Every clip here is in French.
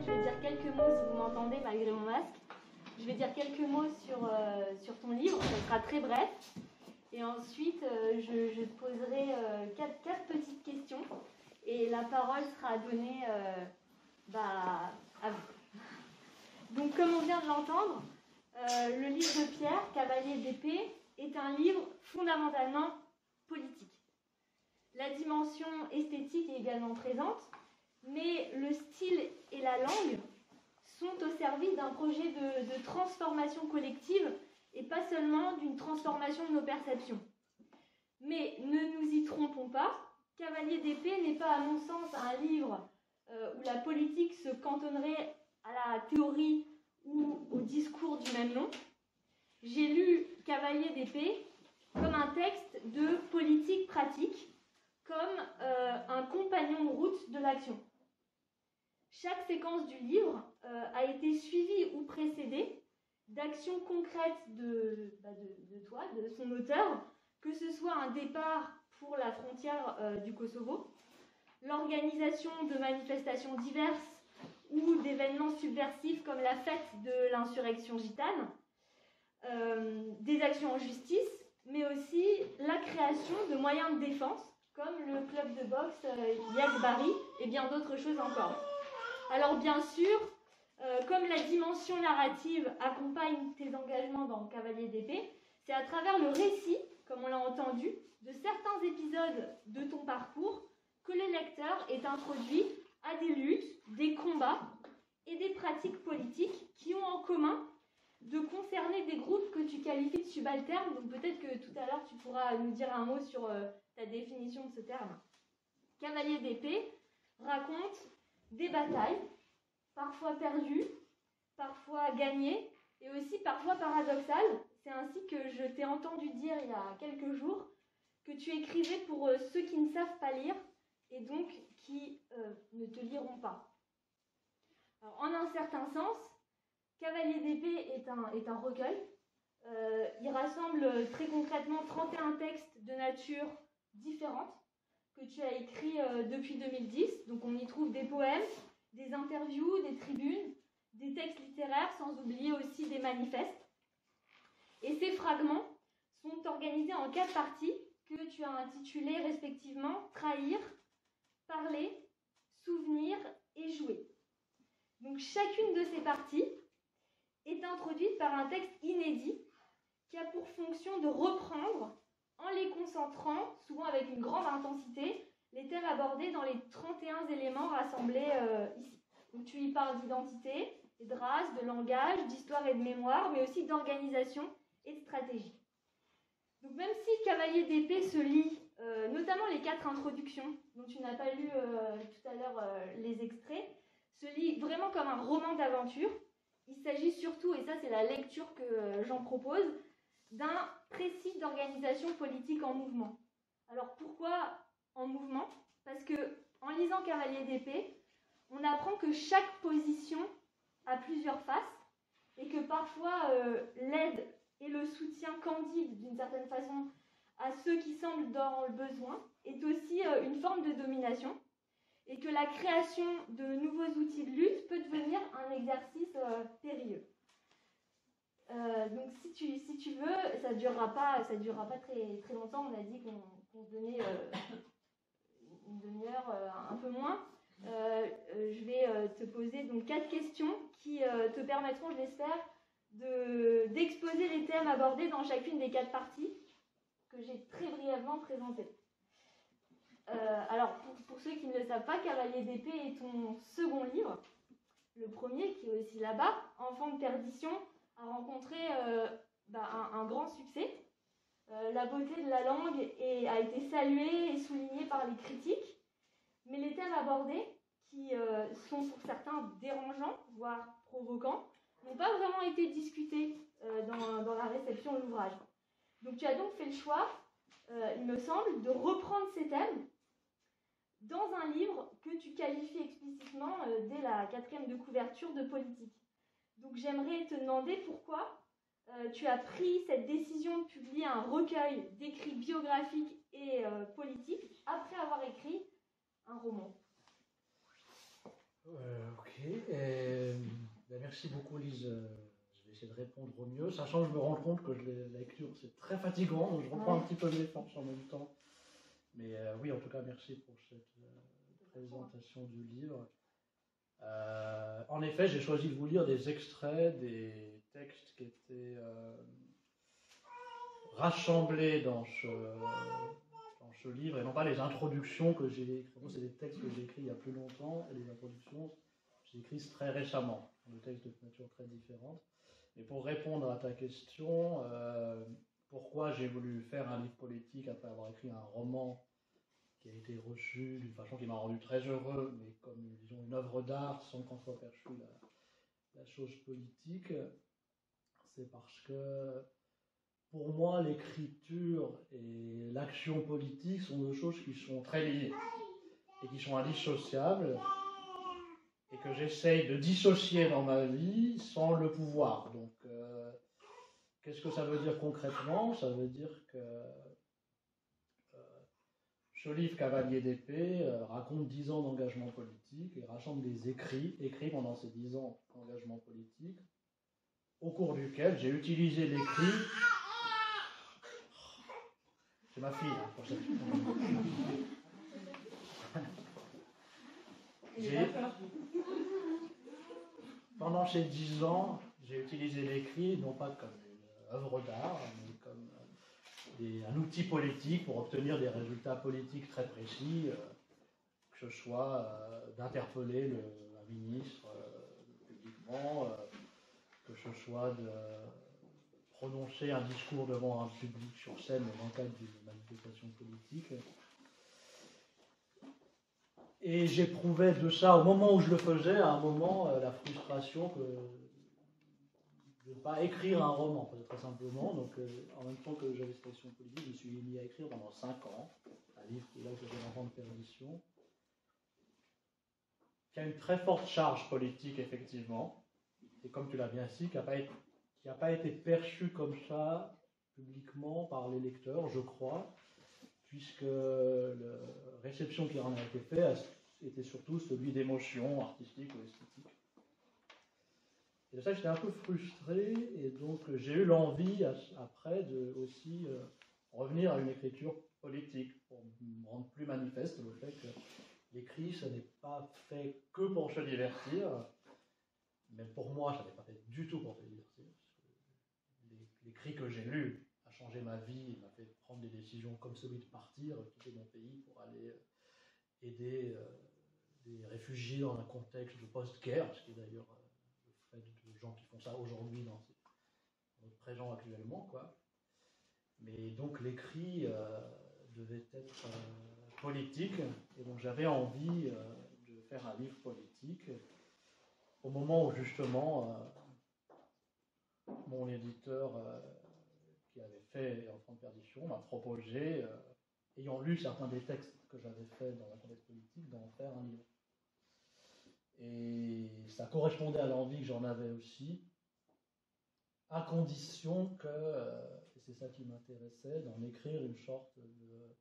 vais dire quelques mots si vous m'entendez malgré mon masque. Je vais dire quelques mots sur ton livre, ça sera très bref. Et ensuite, je te poserai quatre petites questions et la parole sera donnée à vous. Donc, comme on vient de l'entendre, le livre de Pierre, Cavalier d'épée, est un livre fondamentalement politique. La dimension esthétique est également présente, mais le style et la langue sont au service d'un projet de transformation collective et pas seulement d'une transformation de nos perceptions. Mais ne nous y trompons pas, Cavalier d'épée n'est pas, à mon sens, un livre où la politique se cantonnerait à la théorie ou au discours du même nom. J'ai lu Cavalier d'épée comme un texte de politique pratique, comme un compagnon de route de l'action. Chaque séquence du livre a été suivie ou précédée d'actions concrètes de toi, de son auteur, que ce soit un départ pour la frontière du Kosovo, l'organisation de manifestations diverses ou d'événements subversifs comme la fête de l'insurrection gitane, des actions en justice, mais aussi la création de moyens de défense comme le club de boxe Yagbari et bien d'autres choses encore. Alors bien sûr, comme la dimension narrative accompagne tes engagements dans Cavalier d'épée, c'est à travers le récit, comme on l'a entendu, de certains épisodes de ton parcours que le lecteur est introduit à des luttes, des combats et des pratiques politiques qui ont en commun de concerner des groupes que tu qualifies de subalternes. Donc peut-être que tout à l'heure tu pourras nous dire un mot sur ta définition de ce terme. Cavalier d'épée raconte des batailles, parfois perdues, parfois gagnées, et aussi parfois paradoxales. C'est ainsi que je t'ai entendu dire il y a quelques jours que tu écrivais pour ceux qui ne savent pas lire et donc qui ne te liront pas. Alors, en un certain sens, Cavalier d'épée est un recueil. Il rassemble très concrètement 31 textes de nature différente que tu as écrits depuis 2010. Donc on y trouve des poèmes, des interviews, des tribunes, des textes littéraires, sans oublier aussi des manifestes. Et ces fragments sont organisés en 4 parties que tu as intitulées respectivement « Trahir »,« Parler »,« Souvenir » et « Jouer ». Donc chacune de ces parties est introduite par un texte inédit qui a pour fonction de reprendre, en les concentrant, souvent avec une grande intensité, les thèmes abordés dans les 31 éléments rassemblés ici. Donc tu y parles d'identité, de race, de langage, d'histoire et de mémoire, mais aussi d'organisation et de stratégie. Donc même si Cavalier d'épée se lit, notamment les 4 introductions, dont tu n'as pas lu tout à l'heure les extraits, se lit vraiment comme un roman d'aventure, il s'agit surtout, et ça c'est la lecture que j'en propose, d'un précis d'organisation politique en mouvement. Alors pourquoi en mouvement? Parce que en lisant Cavalier d'épée, on apprend que chaque position a plusieurs faces et que parfois l'aide et le soutien candide d'une certaine façon à ceux qui semblent dans le besoin est aussi une forme de domination et que la création de nouveaux outils de lutte peut devenir un exercice périlleux. Donc si tu veux, ça durera pas très, très longtemps. On a dit qu'on se donnait une demi-heure, un peu moins. Je vais te poser donc 4 questions qui te permettront, je l'espère, d'exposer les thèmes abordés dans chacune des 4 parties que j'ai très brièvement présentées. Alors pour ceux qui ne le savent pas, Cavalier d'épée est ton second livre. Le premier, qui est aussi là-bas, Enfant de perdition, a rencontré un grand succès. La beauté de la langue a été saluée et soulignée par les critiques. Mais les thèmes abordés, qui sont pour certains dérangeants, voire provoquants, n'ont pas vraiment été discutés dans la réception de l'ouvrage. Donc tu as donc fait le choix, il me semble, de reprendre ces thèmes dans un livre que tu qualifies explicitement dès la 4e de couverture de politique. Donc j'aimerais te demander pourquoi tu as pris cette décision de publier un recueil d'écrits biographiques et politiques après avoir écrit un roman. Ok. Merci beaucoup, Lise. Je vais essayer de répondre au mieux, sachant que je me rends compte que la lecture, c'est très fatigant, donc je reprends un petit peu mes forces en même temps. Mais oui, en tout cas, merci pour cette présentation du livre. En effet, j'ai choisi de vous lire des extraits des textes qui étaient rassemblés dans ce livre, et non pas les introductions que j'ai écrites. C'est des textes que j'ai écrits il y a plus longtemps, et les introductions, j'ai écrites très récemment, des textes de nature très différente. Et pour répondre à ta question, pourquoi j'ai voulu faire un livre politique après avoir écrit un roman qui a été reçu d'une façon qui m'a rendu très heureux, mais comme, disons, une œuvre d'art sans qu'en soit perçue la chose politique, c'est parce que pour moi, l'écriture et l'action politique sont deux choses qui sont très liées et qui sont indissociables, et que j'essaye de dissocier dans ma vie sans le pouvoir. Donc, qu'est-ce que ça veut dire concrètement? Ça veut dire que ce livre Cavalier d'épée raconte 10 ans d'engagement politique et rassemble des écrits pendant ces 10 ans d'engagement politique, au cours duquel j'ai utilisé l'écrit. C'est ma fille, hein, pour cette. Pendant ces 10 ans, j'ai utilisé l'écrit non pas comme une œuvre d'art, mais comme un outil politique pour obtenir des résultats politiques très précis, que ce soit d'interpeller un ministre publiquement, que ce soit de prononcer un discours devant un public sur scène dans le cadre d'une manifestation politique. Et j'éprouvais de ça, au moment où je le faisais, à un moment, la frustration de ne pas écrire un roman, très simplement. Donc, en même temps que j'avais cette action politique, je me suis mis à écrire pendant 5 ans, un livre qui est là que j'ai en vente perdition, qui a une très forte charge politique, effectivement, et comme tu l'as bien dit, qui n'a pas été perçu comme ça publiquement par les lecteurs, je crois, puisque la réception qui en a été faite était surtout celui d'émotions artistiques ou esthétiques. Et de ça, j'étais un peu frustré, et donc j'ai eu l'envie, après, de aussi revenir à une écriture politique, pour me rendre plus manifeste le fait que l'écrit, ce n'est pas fait que pour se divertir, même pour moi, ça n'est pas fait du tout pour se divertir. L'écrit que j'ai lu a changé ma vie, et m'a fait prendre des décisions comme celui de partir, quitter mon pays pour aller aider des réfugiés dans un contexte de post-guerre, ce qui est d'ailleurs le fait de gens qui font ça aujourd'hui dans notre présent actuellement, quoi. Mais donc l'écrit devait être politique, et donc j'avais envie de faire un livre politique, au moment où justement mon éditeur qui avait fait Enfants de perdition m'a proposé, ayant lu certains des textes que j'avais faits dans un contexte politique, d'en faire un livre. Et ça correspondait à l'envie que j'en avais aussi, à condition que, et c'est ça qui m'intéressait, d'en écrire une sorte de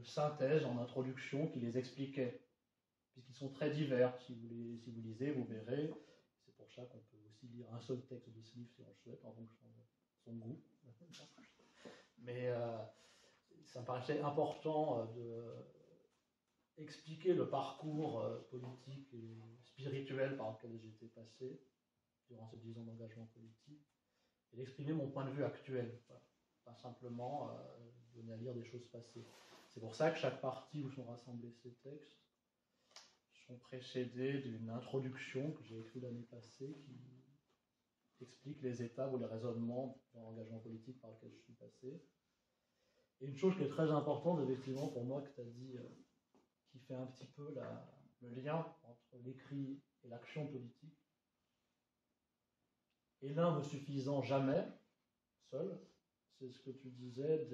synthèse en introduction qui les expliquait, puisqu'ils sont très divers. Si vous lisez, vous verrez. C'est pour ça qu'on peut aussi lire un seul texte de ce livre si on le souhaite, en fonction de son goût. Mais ça me paraissait important d'expliquer le parcours politique et spirituel par lequel j'étais passé durant ces 10 ans d'engagement politique, et d'exprimer mon point de vue actuel, pas simplement donner à lire des choses passées. C'est pour ça que chaque partie où sont rassemblés ces textes sont précédés d'une introduction que j'ai écrite l'année passée, qui explique les étapes ou les raisonnements dans l'engagement politique par lequel je suis passé. Et une chose qui est très importante, effectivement, pour moi, que tu as dit, qui fait un petit peu le lien entre l'écrit et l'action politique, et l'un ne suffisant jamais, seul, c'est ce que tu disais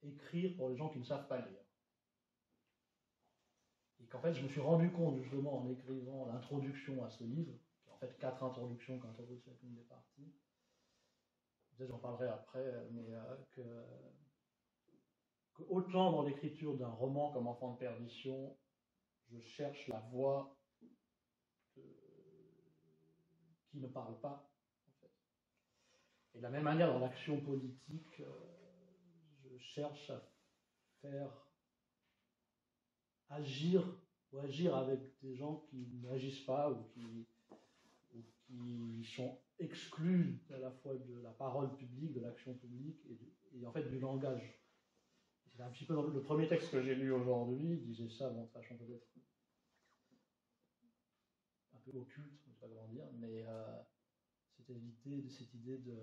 d'écrire pour les gens qui ne savent pas lire. Et qu'en fait, je me suis rendu compte, justement, en écrivant l'introduction à ce livre, qui est en fait 4 introductions qui introduisent chacune des parties, peut-être j'en parlerai après, mais que autant dans l'écriture d'un roman comme Enfants de perdition, je cherche la voix qui ne parle pas, en fait. Et de la même manière, dans l'action politique, je cherche à faire agir avec des gens qui n'agissent pas ou qui sont exclus à la fois de la parole publique, de l'action publique et en fait du langage. C'est un petit peu le premier texte que j'ai lu aujourd'hui disait ça, bon, de façon peut-être un peu occulte, je ne sais pas comment dire, mais c'était cette idée de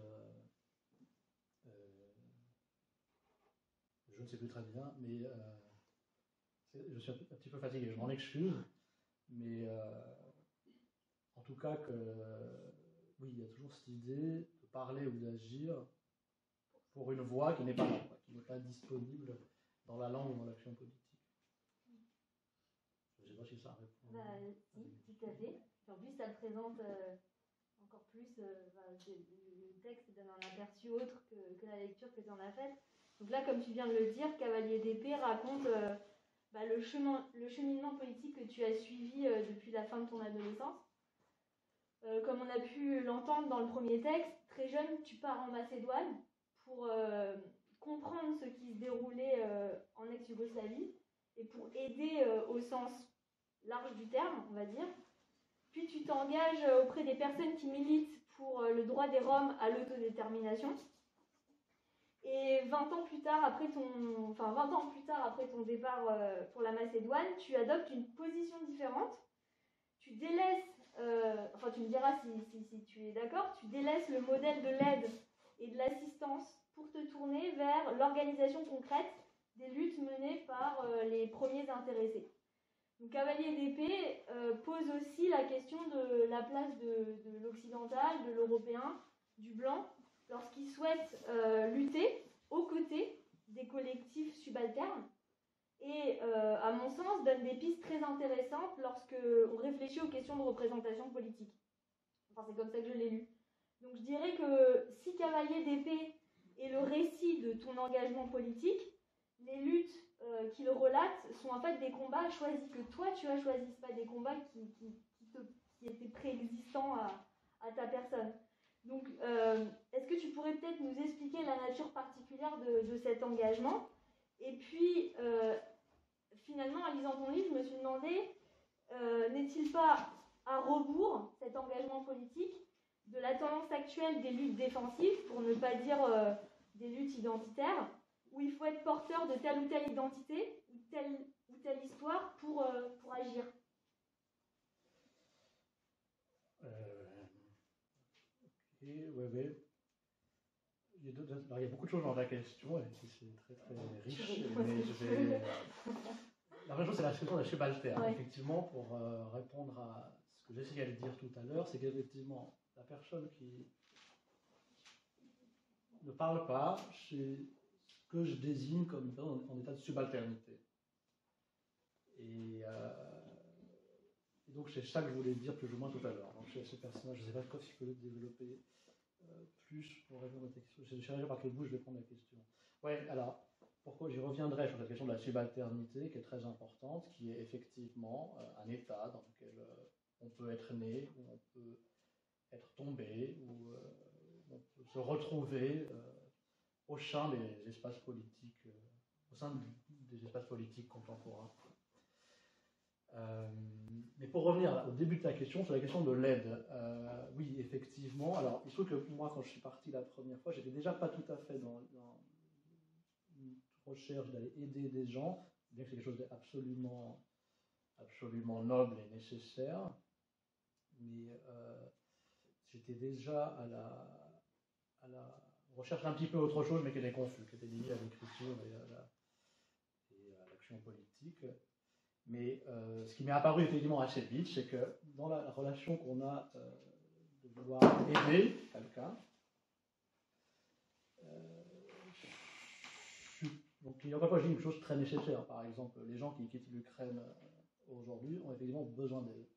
je ne sais plus très bien, mais je suis un petit peu fatigué, je m'en excuse, mais en tout cas oui, il y a toujours cette idée de parler ou d'agir pour une voix qui n'est pas là, qui n'est pas disponible dans la langue ou dans l'action politique. Je ne sais pas si ça répond. Si, tout à fait. En plus, ça présente encore plus, le texte donne un aperçu autre que la lecture que tu en as faite. Donc là, comme tu viens de le dire, Cavalier d'épée raconte le cheminement politique que tu as suivi depuis la fin de ton adolescence. Comme on a pu l'entendre dans le premier texte, très jeune, tu pars en Macédoine pour comprendre ce qui se déroulait en ex-Yougoslavie et pour aider au sens large du terme, on va dire. Puis tu t'engages auprès des personnes qui militent pour le droit des Roms à l'autodétermination. Et 20 ans plus tard, après ton départ pour la Macédoine, tu adoptes une position différente. Tu délaisses, tu me diras si tu es d'accord, tu délaisses le modèle de l'aide et de l'assistance pour te tourner vers l'organisation concrète des luttes menées par les premiers intéressés. Donc, Cavalier d'épée pose aussi la question de la place de l'occidental, de l'européen, du blanc, lorsqu'il souhaite lutter aux côtés des collectifs subalternes et, à mon sens, donne des pistes très intéressantes lorsqu'on réfléchit aux questions de représentation politique. Enfin, c'est comme ça que je l'ai lu. Donc, je dirais que si Cavalier d'épée est le récit de ton engagement politique, les luttes qu'il relate sont en fait des combats choisis que toi tu as choisis, pas des combats qui étaient préexistants à ta personne. Donc, est-ce que tu pourrais peut-être nous expliquer la nature particulière de cet engagement? Et puis, finalement, en lisant ton livre, je me suis demandé, n'est-il pas à rebours, cet engagement politique, de la tendance actuelle des luttes défensives, pour ne pas dire des luttes identitaires, où il faut être porteur de telle ou telle identité, ou telle histoire pour agir? Ouais. Il y a beaucoup de choses dans ta question, et c'est très très riche, mais la première chose, c'est la question de la subalterne. Ouais. Effectivement, pour répondre à ce que j'essayais de dire tout à l'heure, c'est qu'effectivement, la personne qui ne parle pas, c'est ce que je désigne comme une personne en état de subalternité. Et donc, c'est ça que je voulais dire plus ou moins tout à l'heure. Donc, ce personnage, je ne sais pas si je peux le développer plus pour répondre à ta question. Je cherche par quel bout je vais prendre la question. Oui, alors, pourquoi j'y reviendrai sur cette question de la subalternité qui est très importante, qui est effectivement un état dans lequel on peut être né, où on peut être tombé, où on peut se retrouver au sein des espaces politiques, au sein des espaces politiques contemporains. Mais pour revenir au début de ta question, sur la question de l'aide, oui, effectivement. Alors, il se trouve que moi, quand je suis parti la première fois, j'étais déjà pas tout à fait dans une recherche d'aller aider des gens, bien que c'est quelque chose d'absolument noble et nécessaire. Mais j'étais déjà à la recherche d'un petit peu autre chose, mais qui était confus, qui était lié à l'écriture et à l'action politique. Mais ce qui m'est apparu effectivement assez vite, c'est que dans la relation qu'on a de vouloir aider quelqu'un, donc il y a encore une chose très nécessaire. Par exemple, les gens qui quittent l'Ukraine aujourd'hui ont effectivement besoin d'aide.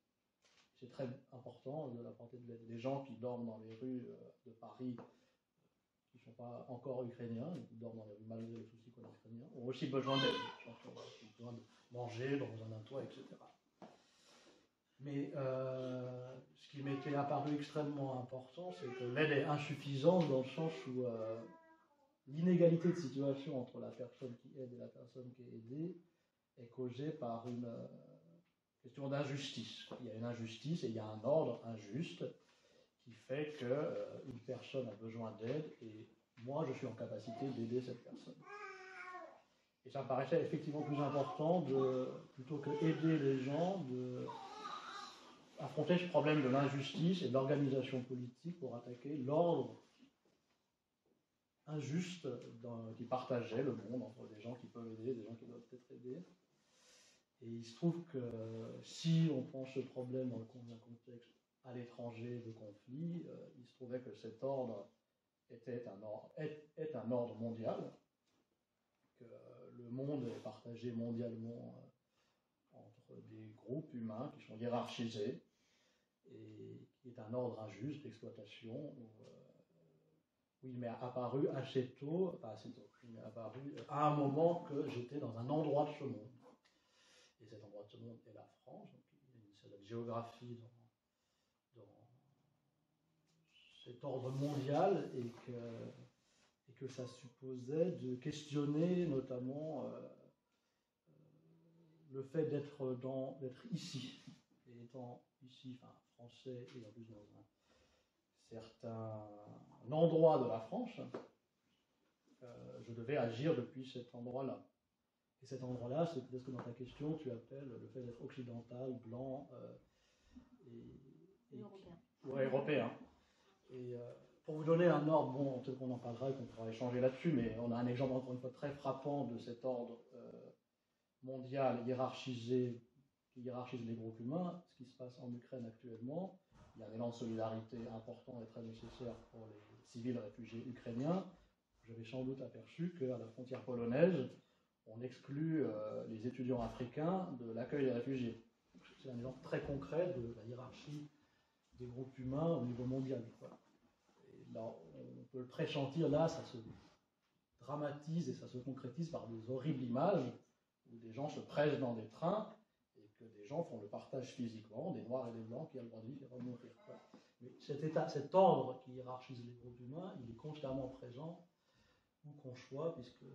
C'est très important de l'apporter de l'aide. Les gens qui dorment dans les rues de Paris, qui ne sont pas encore ukrainiens, et qui dorment dans les rues malgré les soucis qu'on a ukrainiens, ont aussi besoin d'aide. Ils ont besoin de manger, ils ont besoin d'un toit, etc. Mais ce qui m'était apparu extrêmement important, c'est que l'aide est insuffisante dans le sens où l'inégalité de situation entre la personne qui aide et la personne qui est aidée est causée par une question d'injustice. Il y a une injustice et il y a un ordre injuste qui fait qu'une personne a besoin d'aide et moi je suis en capacité d'aider cette personne. Et ça me paraissait effectivement plus important, plutôt que aider les gens, affronter ce problème de l'injustice et de l'organisation politique pour attaquer l'ordre injuste qui partageait le monde entre des gens qui peuvent aider et des gens qui doivent être aidés. Et il se trouve que si on prend ce problème dans un contexte à l'étranger de conflit, il se trouvait que cet ordre est un ordre mondial, que le monde est partagé mondialement entre des groupes humains qui sont hiérarchisés et qui est un ordre injuste d'exploitation où il m'est apparu assez tôt, pas assez tôt, il m'est apparu à un moment que j'étais dans un endroit de ce monde. Et cet endroit de ce monde est la France, donc il y a une certaine géographie dans cet ordre mondial et que ça supposait de questionner notamment le fait d'être ici, et étant ici, enfin français et en plus dans un certain endroit de la France, je devais agir depuis cet endroit-là. Et cet endroit-là, c'est peut-être ce que dans ta question tu appelles le fait d'être occidental, blanc et européen. Ouais, européen. Et pour vous donner un ordre, bon, peut-être qu'on en parlera et qu'on pourra échanger là-dessus, mais on a un exemple encore une fois très frappant de cet ordre mondial hiérarchisé qui hiérarchise les groupes humains, ce qui se passe en Ukraine actuellement. Il y a un élan de solidarité important et très nécessaire pour les civils réfugiés ukrainiens. J'avais sans doute aperçu qu'à la frontière polonaise, on exclut les étudiants africains de l'accueil des réfugiés. C'est un exemple très concret de la hiérarchie des groupes humains au niveau mondial. Et là, on peut le pressentir, là, ça se dramatise et ça se concrétise par des horribles images où des gens se pressent dans des trains et que des gens font le partage physiquement, des noirs et des blancs qui ont le droit de vivre et de mourir. Mais cet ordre qui hiérarchise les groupes humains, il est constamment présent où qu'on soit, puisque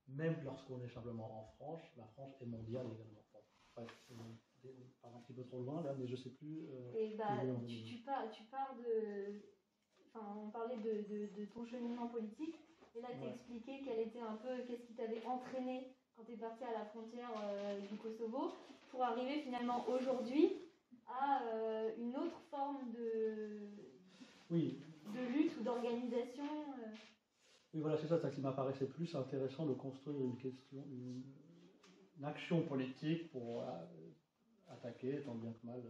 même lorsqu'on est simplement en France, la France est mondiale également. Bon, bref, je pars un petit peu trop loin là, mais je ne sais plus. Et tu pars de. Enfin, on parlait de ton cheminement politique, et là tu expliqué qu'est-ce qui t'avait entraîné quand tu es parti à la frontière du Kosovo, pour arriver finalement aujourd'hui à une autre forme de lutte ou d'organisation. Oui, voilà, c'est ça qui m'apparaissait plus intéressant de construire une action politique pour attaquer, tant bien que mal,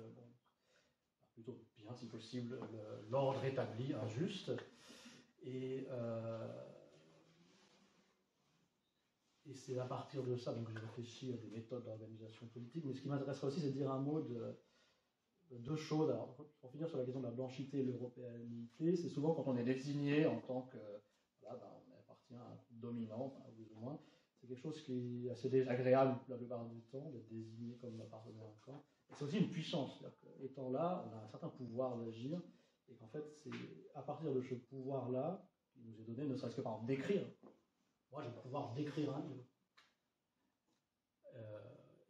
plutôt bien si possible, l'ordre établi, injuste. Et c'est à partir de ça que j'ai réfléchi à des méthodes d'organisation politique. Mais ce qui m'intéresserait aussi, c'est de dire un mot de deux choses. Alors, pour finir sur la question de la blanchité et l'européanité, c'est souvent quand on est désigné en tant que on appartient à un groupe dominant, plus ou moins. C'est quelque chose qui est assez désagréable la plupart du temps, d'être désigné comme appartenant à un camp. Et c'est aussi une puissance, c'est-à-dire qu'étant là, on a un certain pouvoir d'agir, et qu'en fait, c'est à partir de ce pouvoir-là, qui nous est donné, ne serait-ce que par d'écrire. Moi, j'ai le pouvoir d'écrire un livre.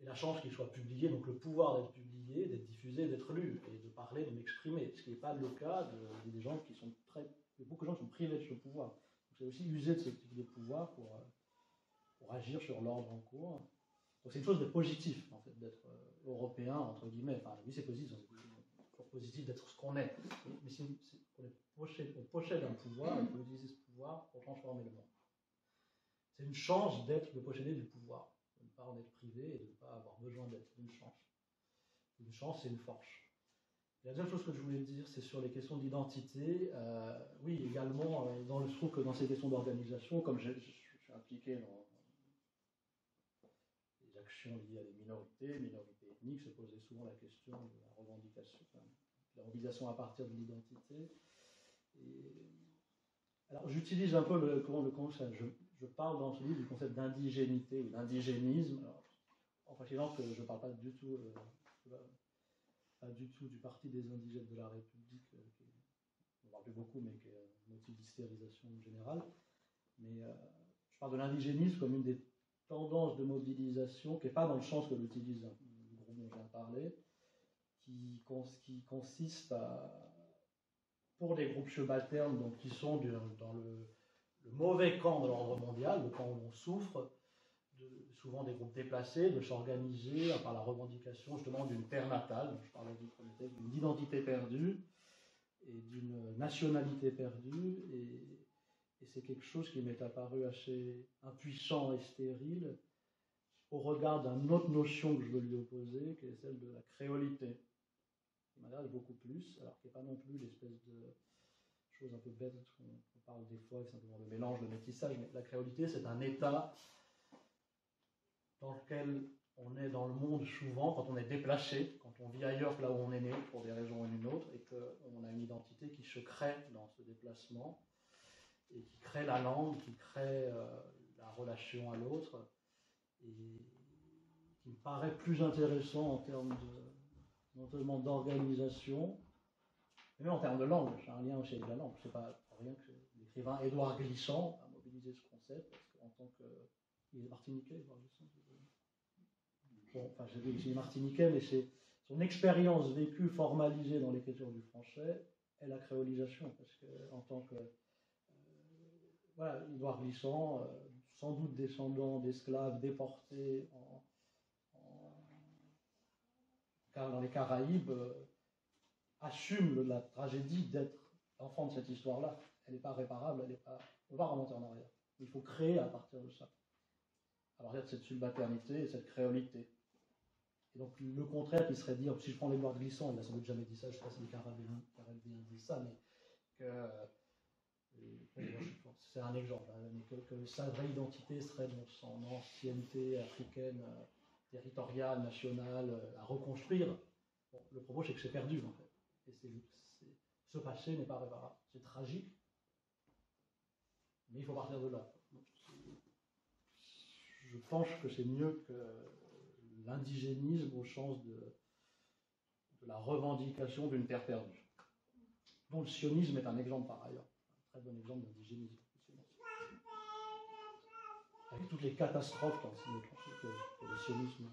Et la chance qu'il soit publié, donc le pouvoir d'être publié, d'être diffusé, d'être lu, et de parler, de m'exprimer. Ce qui n'est pas le cas des gens qui sont il y a beaucoup de gens qui sont privés de ce pouvoir. C'est aussi user de ce type de pouvoir pour agir sur l'ordre en cours. Donc c'est une chose de positif, en fait, d'être européen, entre guillemets. Enfin, oui, c'est positif, c'est toujours positif d'être ce qu'on est. Mais on possède un pouvoir, et on peut utiliser ce pouvoir pour transformer le monde. C'est une chance de posséder du pouvoir, de ne pas en être privé et de ne pas avoir besoin d'être une chance. Une chance, c'est une force. La deuxième chose que je voulais dire, c'est sur les questions d'identité. Oui, également, je trouve que dans ces questions d'organisation, comme je suis impliqué dans les actions liées à des minorités ethniques, se posait souvent la question de la revendication, de la mobilisation à partir de l'identité. Alors, j'utilise un peu le concept, je parle dans ce livre du concept d'indigénité ou d'indigénisme, en précisant que je ne parle pas du tout de pas du tout du Parti des indigènes de la République, on ne parle plus beaucoup, mais qui est un motif d'hystérisation générale. Mais je parle de l'indigénisme comme une des tendances de mobilisation, qui n'est pas dans le sens que l'utilise le groupe dont je viens de parler, qui consiste pour les groupes subalternes, donc qui sont dans le mauvais camp de l'ordre mondial, le camp où on souffre, souvent des groupes déplacés, de s'organiser par la revendication justement d'une terre natale, dont je parlais du premier texte, d'une identité perdue et d'une nationalité perdue. Et c'est quelque chose qui m'est apparu assez impuissant et stérile au regard d'une autre notion que je veux lui opposer, qui est celle de la créolité, qui m'intéresse beaucoup plus, alors qui n'est pas non plus l'espèce de chose un peu bête qu'on parle des fois, c'est simplement le mélange, le métissage, mais la créolité, c'est un état dans lequel on est dans le monde souvent, quand on est déplacé, quand on vit ailleurs que là où on est né, pour des raisons ou une autre, et qu'on a une identité qui se crée dans ce déplacement, et qui crée la langue, qui crée la relation à l'autre, et qui me paraît plus intéressant en termes non seulement d'organisation, mais même en termes de langue. J'ai un lien aussi avec la langue. C'est pas pour rien que l'écrivain Édouard Glissant a mobilisé ce concept, parce qu'en tant que... Il est martiniquais, Édouard Glissant. Bon, enfin, j'ai dit qu'il est martiniquais, mais c'est son expérience vécue, formalisée dans l'écriture du français, est la créolisation, parce qu'en tant que... voilà, Édouard Glissant, sans doute descendant d'esclaves déportés dans les Caraïbes, assume la tragédie d'être enfant de cette histoire-là. Elle n'est pas réparable, on ne peut pas remonter en arrière. Il faut créer à partir de ça. À partir de cette subalternité et cette créolité. Et donc le contraire qui serait dire, si je prends l'Édouard Glissant, il n'a sans doute jamais dit ça, je ne sais pas si les Caribéens disent ça, mais que... c'est un exemple, hein, mais que sa vraie identité serait dans son ancienneté africaine, territoriale, nationale, à reconstruire. Bon, le propos, c'est que c'est perdu, en fait. Et ce passé n'est pas réparable. C'est tragique, mais il faut partir de là. Donc, je pense que c'est mieux que l'indigénisme au sens de la revendication d'une terre perdue, dont le sionisme est un exemple par ailleurs. Très bon exemple d'indigénisme. Avec toutes les catastrophes que le sionisme.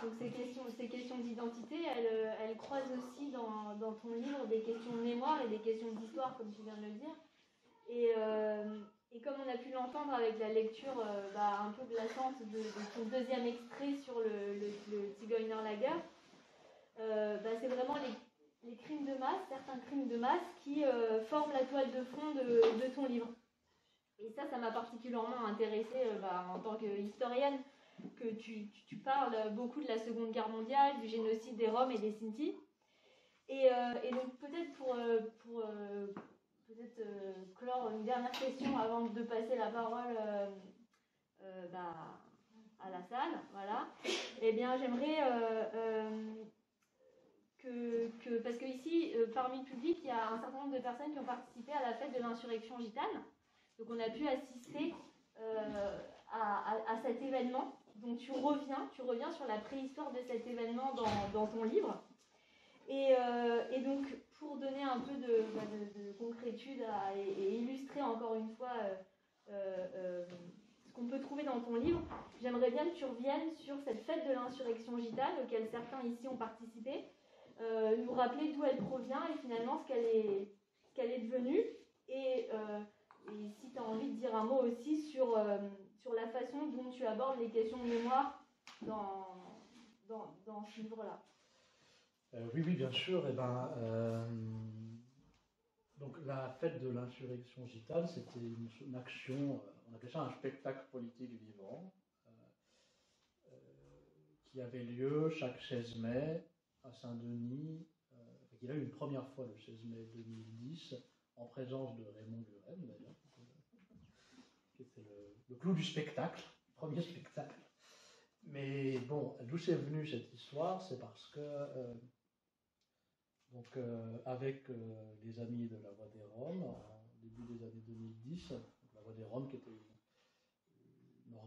Donc ces questions d'identité, elles croisent aussi dans ton livre des questions de mémoire et des questions d'histoire, comme tu viens de le dire. Et comme on a pu l'entendre avec la lecture un peu glaçante de ton deuxième extrait sur le Zigeunerlager, c'est vraiment les crimes de masse, certains crimes de masse qui forment la toile de fond de ton livre. Et ça m'a particulièrement intéressée en tant qu'historienne, que tu parles beaucoup de la Seconde Guerre mondiale, du génocide des Roms et des Sinti. Et donc peut-être pour clore une dernière question avant de passer la parole à la salle, voilà. Eh bien j'aimerais... parce que ici, parmi le public, il y a un certain nombre de personnes qui ont participé à la fête de l'insurrection gitane. Donc on a pu assister à cet événement. Donc tu reviens sur la préhistoire de cet événement dans ton livre. Et donc pour donner un peu de concrétude et illustrer encore une fois ce qu'on peut trouver dans ton livre, j'aimerais bien que tu reviennes sur cette fête de l'insurrection gitane auquel certains ici ont participé. Nous rappeler d'où elle provient et finalement ce qu'elle est devenue. Et si tu as envie de dire un mot aussi sur la façon dont tu abordes les questions de mémoire dans ce livre-là. Oui, bien sûr. Donc la fête de l'insurrection gitane, c'était une action, on appelait ça un spectacle politique vivant, qui avait lieu chaque 16 mai à Saint-Denis, qu'il a eu une première fois le 16 mai 2010, en présence de Raymond Buren, d'ailleurs, qui était le clou du spectacle, le premier spectacle. Mais bon, d'où c'est venu cette histoire? C'est parce que, avec les Amis de la Voix des Roms, en début des années 2010, la Voix des Roms qui était une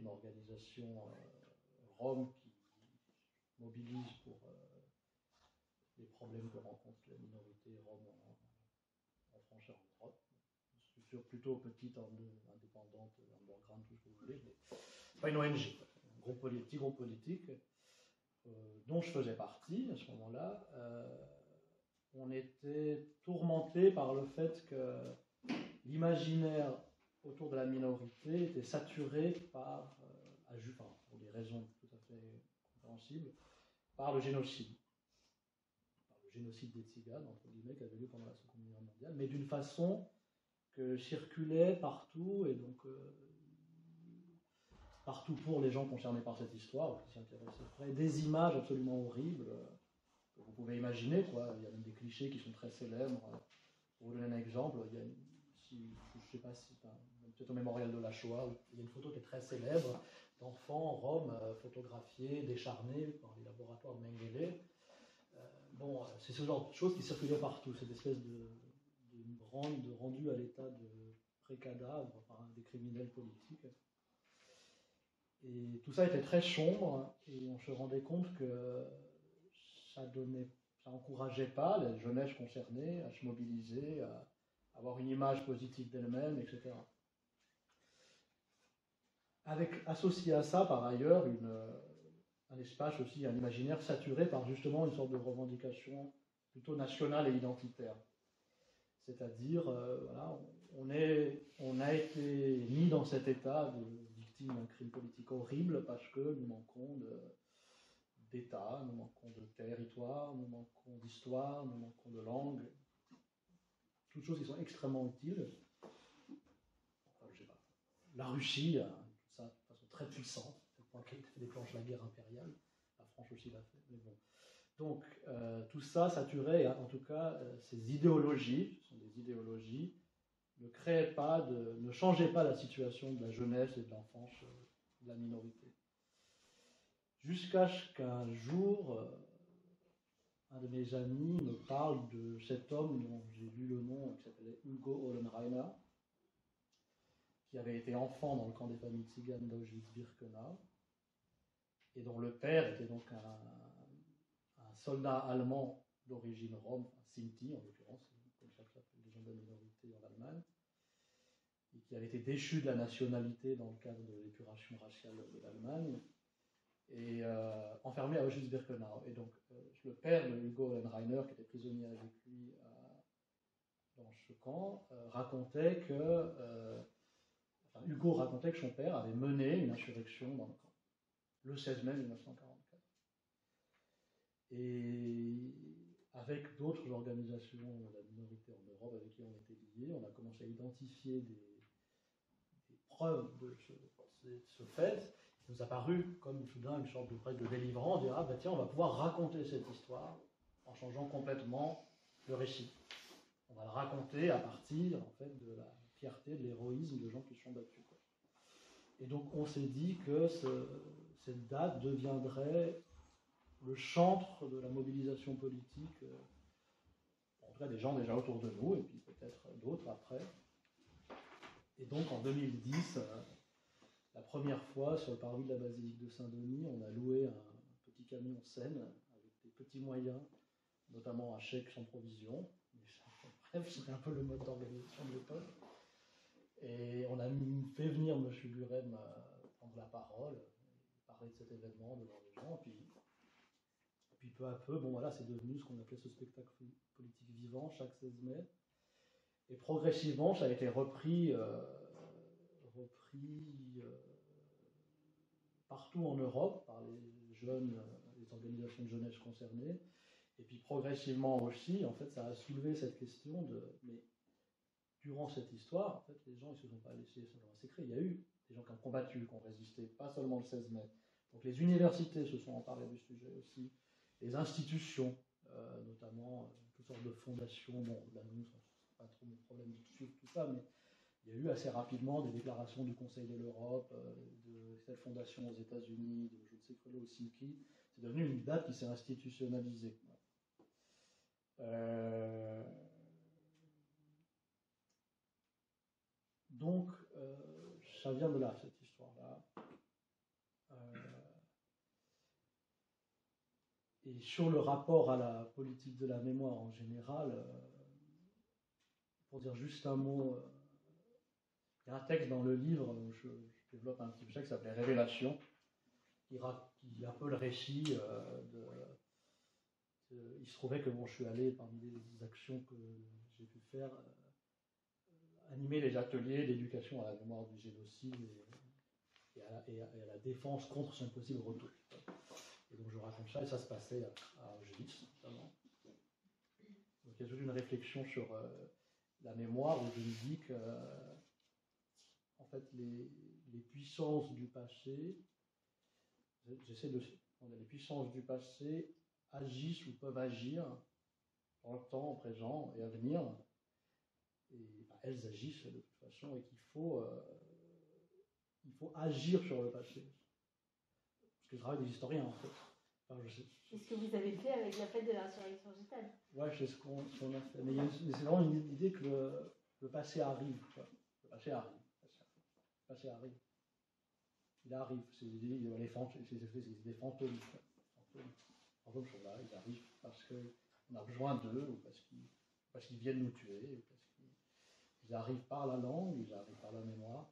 organisation Roms qui mobilisent pour les problèmes que rencontrent les minorités roms en France et en Europe. Structure plutôt petite, indépendante, underground, tout ce que vous voulez, mais c'est pas une ONG, un groupe politique dont je faisais partie à ce moment-là. On était tourmenté par le fait que l'imaginaire autour de la minorité était saturé par, pour des raisons tout à fait compréhensibles, par le génocide. Par le génocide des Tziganes, entre guillemets, qui avait lieu pendant la Seconde Guerre mondiale, mais d'une façon que circulait partout, et donc partout pour les gens concernés par cette histoire, qui s'y intéressaient près, des images absolument horribles que vous pouvez imaginer, quoi. Il y a même des clichés qui sont très célèbres. Pour vous donner un exemple, il y a je ne sais pas si peut-être au mémorial de la Shoah, il y a une photo qui est très célèbre d'enfants roms photographiés, décharnés par les laboratoires de Mengele. C'est ce genre de choses qui circulaient partout, cette espèce de rendu à l'état de pré-cadavre par des criminels politiques. Et tout ça était très sombre, et on se rendait compte que ça n'encourageait pas les jeunesses concernées à se mobiliser, à avoir une image positive d'elle-même, etc. Associé à ça, par ailleurs, un espace aussi, un imaginaire saturé par justement une sorte de revendication plutôt nationale et identitaire. C'est-à-dire, on a été mis dans cet état de victime d'un crime politique horrible parce que nous manquons d'État, nous manquons de territoire, nous manquons d'histoire, nous manquons de langue. Toutes choses qui sont extrêmement utiles. Je sais pas. La Russie a tout ça de façon très puissante, au point qu'elle déclenche la guerre impériale. La France aussi l'a fait, mais bon. Donc, tout ça saturait, en tout cas, ces idéologies, ce sont des idéologies, ne changeaient pas la situation de la jeunesse et de l'enfance de la minorité. Jusqu'à ce qu'un jour, un de mes amis me parle de cet homme dont j'ai lu le nom, qui s'appelait Hugo Ollenreiner, qui avait été enfant dans le camp des familles tziganes d'Auschwitz-Birkenau, et dont le père était donc un soldat allemand d'origine rome, un Sinti en l'occurrence, comme ça s'appelle les gens de la minorité en Allemagne, et qui avait été déchu de la nationalité dans le cadre de l'épuration raciale de l'Allemagne, et enfermé à Auschwitz-Birkenau. Et donc, le père de Hugo Ollenreiner, qui était prisonnier avec lui dans ce camp, Hugo racontait que son père avait mené une insurrection dans le camp, le 16 mai 1944. Et avec d'autres organisations de la minorité en Europe avec qui on était liés, on a commencé à identifier des preuves de ce fait. Il nous a paru comme soudain une sorte de délivrance, on dira, tiens, on va pouvoir raconter cette histoire en changeant complètement le récit. On va le raconter à partir en fait, de la fierté, de l'héroïsme de gens qui se sont battus. Quoi. Et donc on s'est dit que cette date deviendrait le chantre de la mobilisation politique, en tout cas des gens déjà autour de nous, et puis peut-être d'autres après. Et donc en 2010, la première fois, sur le parvis de la basilique de Saint-Denis, on a loué un petit camion Seine avec des petits moyens, notamment un chèque sans provision. Bref, c'était un peu le mode d'organisation de l'époque. Et on a fait venir M. Gurem prendre la parole, parler de cet événement devant les gens. Et puis peu à peu, c'est devenu ce qu'on appelait ce spectacle politique vivant chaque 16 mai. Et progressivement, ça a été repris partout en Europe par les jeunes, les organisations de jeunesse concernées. Et puis progressivement aussi, en fait, ça a soulevé cette question mais durant cette histoire, en fait, les gens ne se sont pas laissés simplement sécrer. Il y a eu des gens qui ont combattu, qui ont résisté, pas seulement le 16 mai. Donc les universités se sont emparées du sujet aussi, les institutions, notamment toutes sortes de fondations. Là, nous, ce n'est pas trop mon problème de suivre tout ça, mais il y a eu assez rapidement des déclarations du Conseil de l'Europe, de cette fondation aux États-Unis, de je ne sais quoi, aussi qui. C'est devenu une date qui s'est institutionnalisée. Donc, ça vient de là, cette histoire-là. sur le rapport à la politique de la mémoire en général, pour dire juste un mot, il y a un texte dans le livre où je développe un petit peu ça qui s'appelait Révélation, qui est un peu le récit il se trouvait que je suis allé, parmi les actions que j'ai pu faire, animer les ateliers d'éducation à la mémoire du génocide et à la défense contre son possible retour. Et donc je raconte ça, et ça se passait à Auschwitz, notamment. Donc il y a toute une réflexion sur la mémoire, où je me dis que en fait, les puissances du passé, les puissances du passé agissent ou peuvent agir dans le temps présent et à venir, et elles agissent de toute façon, et qu'il faut agir sur le passé. Parce que je travaille des historiens, en fait. Enfin, c'est ce que vous avez fait avec la fête de l'insurrection gitane. Ouais, c'est ce qu'on a fait. Mais c'est vraiment une idée que le passé arrive. Quoi. Le passé arrive. Le passé arrive. Il arrive. C'est des fantômes. Les fantômes sont là, ils arrivent parce qu'on a besoin d'eux, ou parce qu'ils viennent nous tuer, ou parce qu'ils arrivent par la langue, ils arrivent par la mémoire,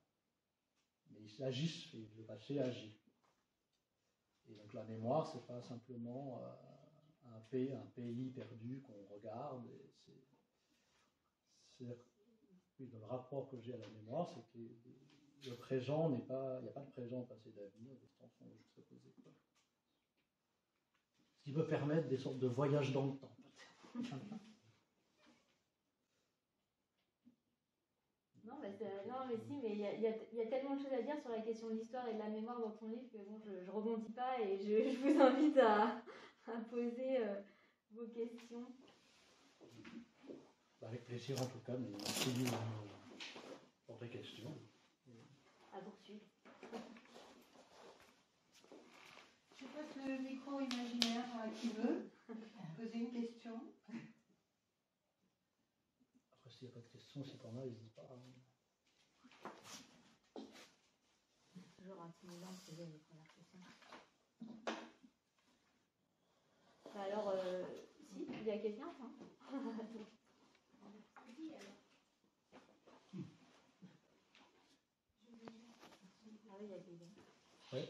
mais ils agissent, et le passé agit. Et donc la mémoire, c'est pas simplement un pays perdu qu'on regarde. Le rapport que j'ai à la mémoire, c'est que le présent n'est pas, il n'y a pas de présent, passé, d'avenir, les temps sont juste opposés. Ce qui peut permettre des sortes de voyages dans le temps. Non, mais si, mais il y a tellement de choses à dire sur la question de l'histoire et de la mémoire dans ton livre que bon, je rebondis pas, et je vous invite à poser vos questions. Avec plaisir en tout cas, mais merci pour tes questions. À poursuivre. Je passe le micro imaginaire à qui veut poser une question. Après, s'il n'y a pas de questions, si t'en as, n'hésite pas. Toujours intimidant de poser les premières questions. Alors, si, il y a quelqu'un, hein. Ah oui, il y a quelqu'un. Oui.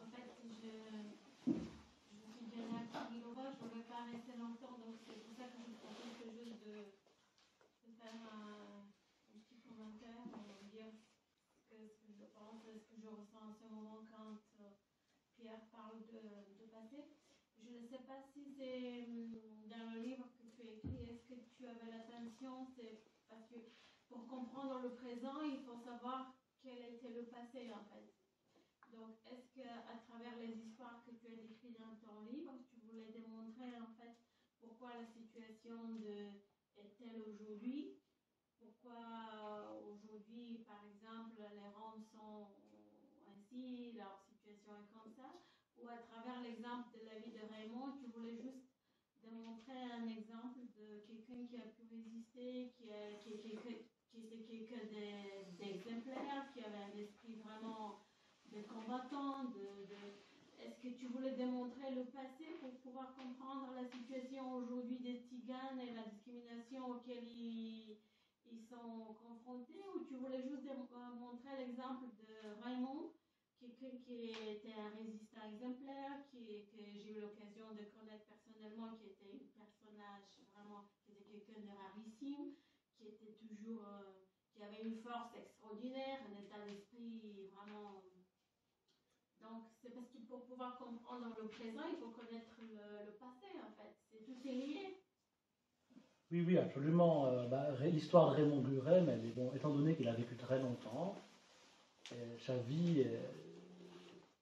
En fait, je suis Diana Kirillova, je ne voulais pas rester longtemps, donc c'est pour ça que je propose juste de faire un petit commentaire, dire ce que je pense, ce que je ressens en ce moment quand Pierre parle de passé. Je ne sais pas si c'est dans le livre que tu as écrit, est-ce que tu avais l'attention, c'est parce que pour comprendre le présent, il faut savoir quel était le passé en fait. Donc, est-ce qu'à travers les histoires que tu as décrites dans ton livre, tu voulais démontrer en fait pourquoi la situation est telle aujourd'hui, pourquoi aujourd'hui, par exemple, les Roms sont ainsi, leur situation est comme ça, ou à travers l'exemple de la vie de Raymond, tu voulais juste démontrer un exemple de quelqu'un qui a pu résister, qui était quelqu'un d'exemplaire, qui avait un esprit vraiment de combattants, est-ce que tu voulais démontrer le passé pour pouvoir comprendre la situation aujourd'hui des Tziganes et la discrimination auquel ils sont confrontés, ou tu voulais juste montrer l'exemple de Raymond, quelqu'un qui était un résistant exemplaire, que j'ai eu l'occasion de connaître personnellement, qui était un personnage vraiment, qui était quelqu'un de rarissime, qui était toujours, qui avait une force extraordinaire, un état d'esprit vraiment. Donc, c'est parce que pour pouvoir comprendre le présent, il faut connaître le passé, en fait. Tout est lié. Oui, absolument. L'histoire de Raymond Buren, étant donné qu'il a vécu très longtemps, sa vie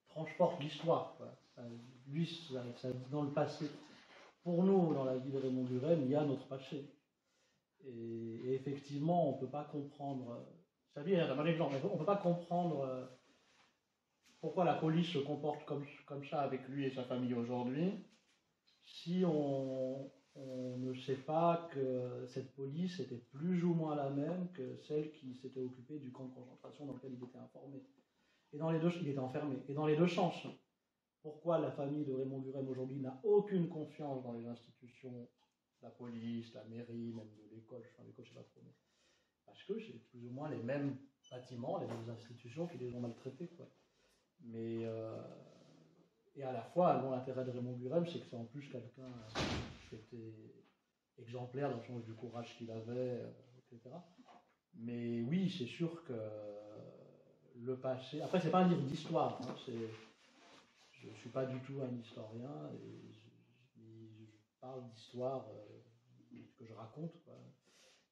transporte l'histoire. Dans le passé. Pour nous, dans la vie de Raymond Buren, il y a notre passé. Et effectivement, on ne peut pas comprendre. Sa vie est un bon exemple. On ne peut pas comprendre pourquoi la police se comporte comme ça avec lui et sa famille aujourd'hui, si on ne sait pas que cette police était plus ou moins la même que celle qui s'était occupée du camp de concentration dans lequel il était informé. Et dans les deux, il était enfermé. Et dans les deux sens. pourquoi la famille de Raymond Burem aujourd'hui n'a aucune confiance dans les institutions, la police, la mairie, même de l'école, l'école je ne sais pas trop, mais parce que c'est plus ou moins les mêmes bâtiments, les mêmes institutions qui les ont maltraités, quoi. Mais, et à la fois, l'intérêt de Raymond Burem, c'est que c'est en plus quelqu'un qui était exemplaire dans le sens du courage qu'il avait, etc. Mais oui, c'est sûr que le passé... Après, c'est pas un livre d'histoire, hein, je ne suis pas du tout un historien, et je parle d'histoire que je raconte, quoi.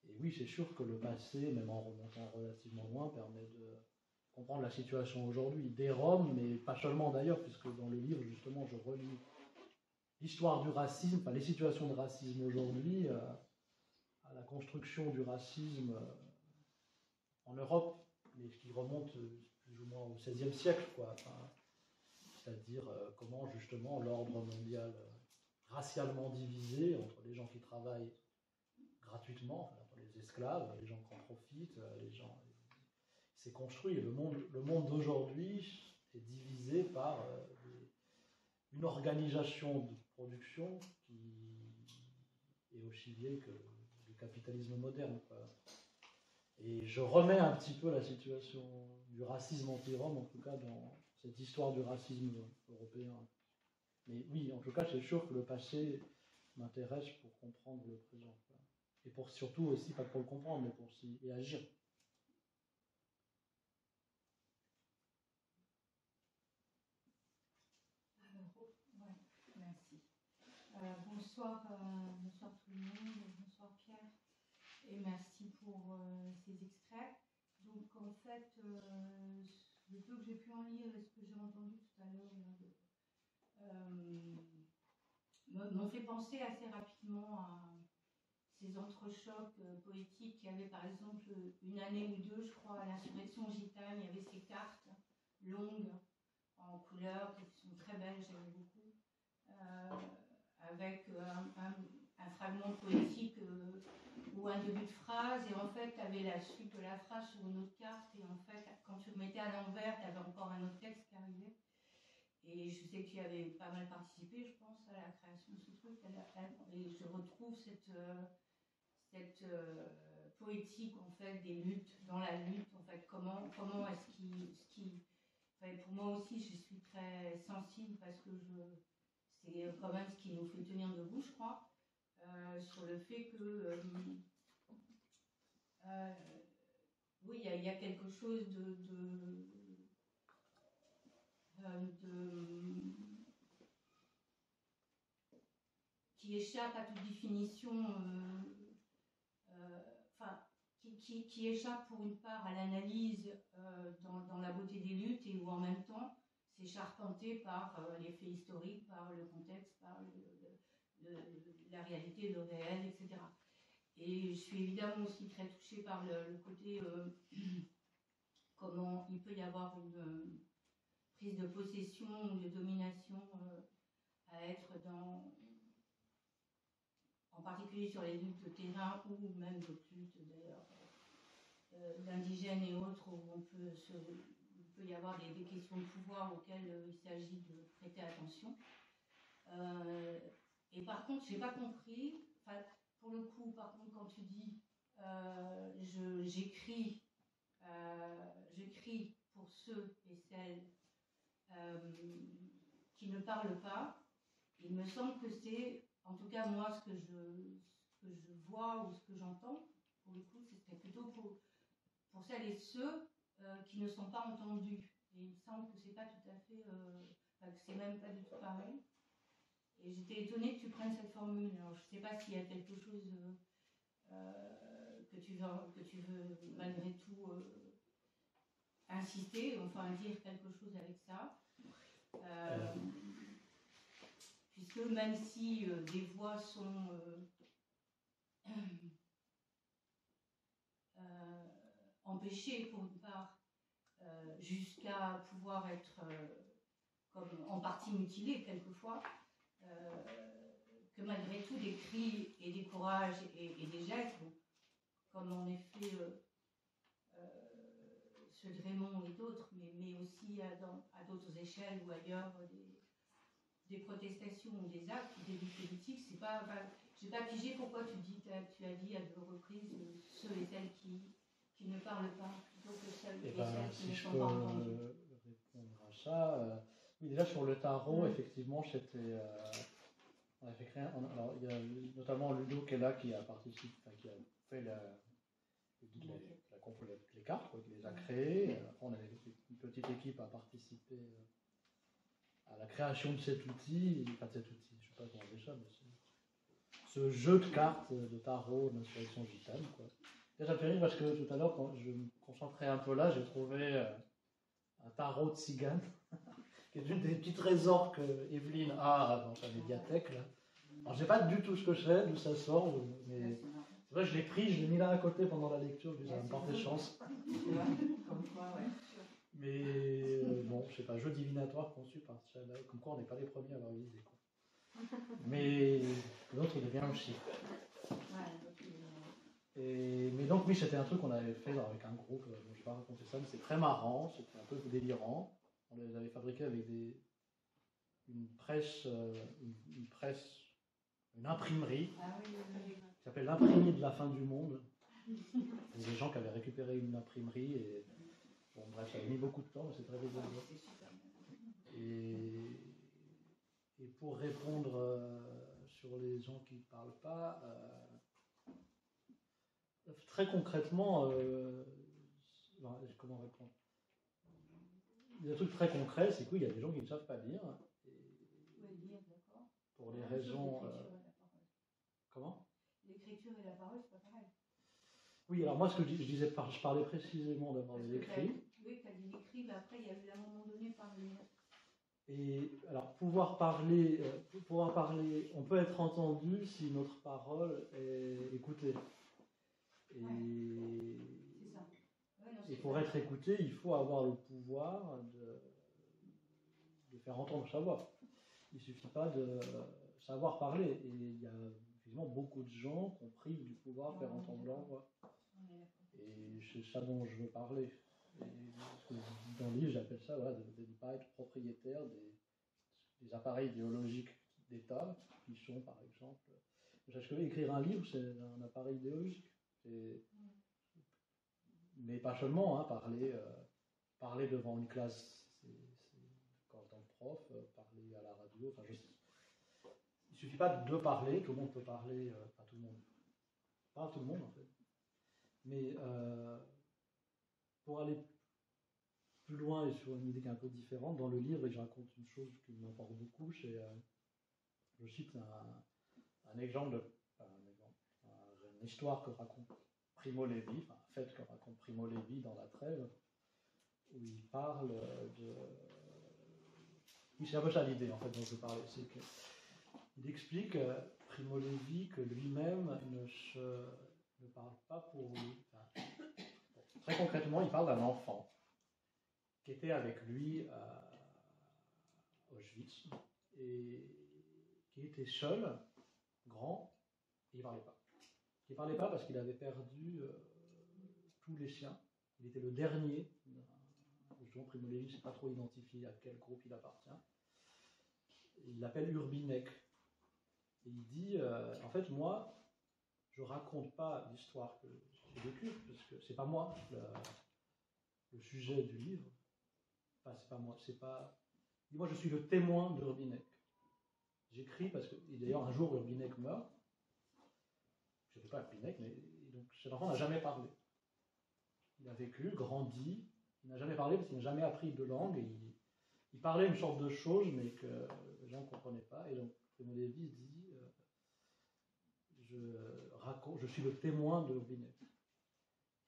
Et oui, c'est sûr que le passé, même en remontant relativement loin, permet de comprendre la situation aujourd'hui des Roms, mais pas seulement d'ailleurs, puisque dans le livre, justement, je relis l'histoire du racisme, enfin les situations de racisme aujourd'hui, à la construction du racisme en Europe, mais qui remonte plus ou moins au XVIe siècle, quoi. Enfin, c'est-à-dire comment justement l'ordre mondial racialement divisé entre les gens qui travaillent gratuitement, enfin, entre les esclaves, les gens qui en profitent, les gens... C'est construit. Le monde d'aujourd'hui est divisé par une organisation de production qui est aussi vieille que le capitalisme moderne, quoi. Et je remets un petit peu la situation du racisme anti-Rome, en tout cas dans cette histoire du racisme européen. Mais oui, en tout cas, c'est sûr que le passé m'intéresse pour comprendre le présent, quoi. Et pour surtout aussi, pas pour le comprendre, mais pour y agir. Ouais, merci. Bonsoir tout le monde, bonsoir Pierre, et merci pour ces extraits. Donc en fait, le peu que j'ai pu en lire et ce que j'ai entendu tout à l'heure m'ont fait penser assez rapidement à ces entrechocs poétiques qu'il y avait par exemple une année ou deux, je crois, à l'insurrection gitane. Il y avait ces cartes longues en couleur qui sont très belles, j'aime beaucoup, avec un fragment poétique ou un début de phrase, et en fait tu avais la suite de la phrase sur une autre carte, et en fait quand tu le mettais à l'envers, tu avais encore un autre texte qui arrivait. Et je sais que tu y avais pas mal participé, je pense, à la création de ce truc, et je retrouve cette poétique en fait des luttes, dans la lutte, en fait, comment est-ce qu'il enfin, pour moi aussi, je suis très sensible parce que c'est quand même ce qui nous fait tenir debout, je crois, sur le fait que oui, il y a quelque chose qui échappe à toute définition, qui échappe pour une part à l'analyse dans la beauté des luttes, et où en même temps c'est charpenté par les faits historiques, par le contexte, par la réalité, le réel, etc. Et je suis évidemment aussi très touchée par le côté comment il peut y avoir une prise de possession ou de domination à être en particulier sur les luttes de terrain, ou même d'autres luttes d'ailleurs, d'indigènes et autres, où il peut y avoir des questions de pouvoir auxquelles il s'agit de prêter attention. Et par contre, j'ai pas compris, pour le coup, par contre, quand tu dis j'écris pour ceux et celles qui ne parlent pas, il me semble que c'est, en tout cas moi, ce que je vois ou ce que j'entends, pour le coup, c'était plutôt pour celles et ceux qui ne sont pas entendus. Et il me semble que c'est pas tout à fait, que c'est même pas du tout pareil. Et j'étais étonnée que tu prennes cette formule. Alors je sais pas s'il y a quelque chose que tu veux malgré tout insister, enfin dire quelque chose avec ça. Puisque même si des voix sont empêchées pour une part, jusqu'à pouvoir être comme en partie mutilées quelquefois, que malgré tout des cris et des courages et des gestes, comme en effet ceux de Raymond et d'autres, mais aussi à d'autres échelles ou ailleurs, des protestations ou des actes, des luttes politiques, c'est pas. Enfin, j'ai pas pigé pourquoi tu as dit à 2 reprises ceux et celles qui ne parlent pas, plutôt que celles et celles qui ne sont pas entendues. Répondre à ça, oui, déjà sur le tarot, effectivement, c'était. On a fait créer. Alors, il y a notamment Ludo qui est là, qui a participé, enfin, qui a fait les cartes, quoi, qui les a créées. Après, on avait une petite équipe à participer à la création de cet outil. Enfin, de cet outil, je ne sais pas comment on dit ça, mais ce jeu de cartes de tarot d'inspiration gitane, quoi. Et ça me fait rire parce que tout à l'heure, quand je me concentrais un peu là, j'ai trouvé un tarot de cigane, qui est une des petits trésors que Evelyne a dans sa médiathèque, là. Alors, je ne sais pas du tout ce que c'est, d'où ça sort, mais c'est vrai, je l'ai pris, je l'ai mis là à côté pendant la lecture, je me disais, ça va me porter chance. Mais bon, je sais pas, jeu divinatoire conçu par Tchalaï, comme quoi on n'est pas les premiers à avoir visé, quoi. Mais l'autre, il est bien aussi. Mais donc, oui, c'était un truc qu'on avait fait avec un groupe, je ne vais pas raconter ça, mais c'est très marrant, c'était un peu délirant. On les avait fabriqués avec une imprimerie, qui s'appelle l'imprimerie de la fin du monde. Il y a des gens qui avaient récupéré une imprimerie, et bon, bref, ça a mis beaucoup de temps, mais c'est très rigolo. Et pour répondre sur les gens qui ne parlent pas, très concrètement, comment répondre? Il y a un truc très concret, c'est qu'il y a des gens qui ne savent pas lire. Pour les raisons. Comment? L'écriture et la parole, c'est pas pareil. Oui, alors moi, ce que je disais, je parlais précisément d'abord de l'écrit. Oui, tu as dit l'écrit, mais après, il y a eu à un moment donné parler. Et alors, pouvoir parler, on peut être entendu si notre parole est écoutée. Et, c'est ça. Et pour être écouté, il faut avoir le pouvoir de faire entendre sa voix. Il ne suffit pas de savoir parler. Et il y a effectivement beaucoup de gens qui ont pris du pouvoir de faire entendre leur voix. Et c'est ça dont je veux parler. Et dans le livre, j'appelle ça voilà, de ne pas être propriétaire des appareils idéologiques d'État, qui sont par exemple. Parce que écrire un livre, c'est un appareil idéologique. Mais pas seulement, hein, parler devant une classe, en tant que prof, parler à la radio, enfin, il ne suffit pas de parler, tout le monde peut parler, pas tout le monde, pas tout le monde en fait. Mais pour aller plus loin et sur une idée qui est un peu différente, dans le livre, je raconte une chose qui m'importe beaucoup, je cite un exemple, une histoire que raconte Primo Levi, enfin, un fait que raconte Primo Levi dans La Trêve, où il parle de... Oui, c'est un peu ça l'idée en fait dont je parlais, c'est qu'il explique, Primo Levi, que lui-même ne parle pas pour lui. Enfin, très concrètement, il parle d'un enfant qui était avec lui à Auschwitz et qui était seul, grand, et il ne parlait pas. Il ne parlait pas parce qu'il avait perdu tous les siens. Il était le dernier. Justement, Primo Levi ne sait pas trop identifier à quel groupe il appartient. Il l'appelle Urbinek. Et il dit, en fait, moi, je ne raconte pas l'histoire que j'ai vécue, parce que ce n'est pas moi le sujet du livre. Enfin, c'est pas moi, c'est pas... Moi, je suis le témoin d'Urbinek. J'écris parce que, et d'ailleurs, un jour, Urbinek meurt. Je ne sais pas Urbinek, mais donc cet enfant n'a jamais parlé. Il a vécu, grandi, il n'a jamais parlé parce qu'il n'a jamais appris de langue. Et il parlait une sorte de choses, mais que les gens ne comprenaient pas. Et donc, Primo Levi dit, je suis le témoin de Urbinek.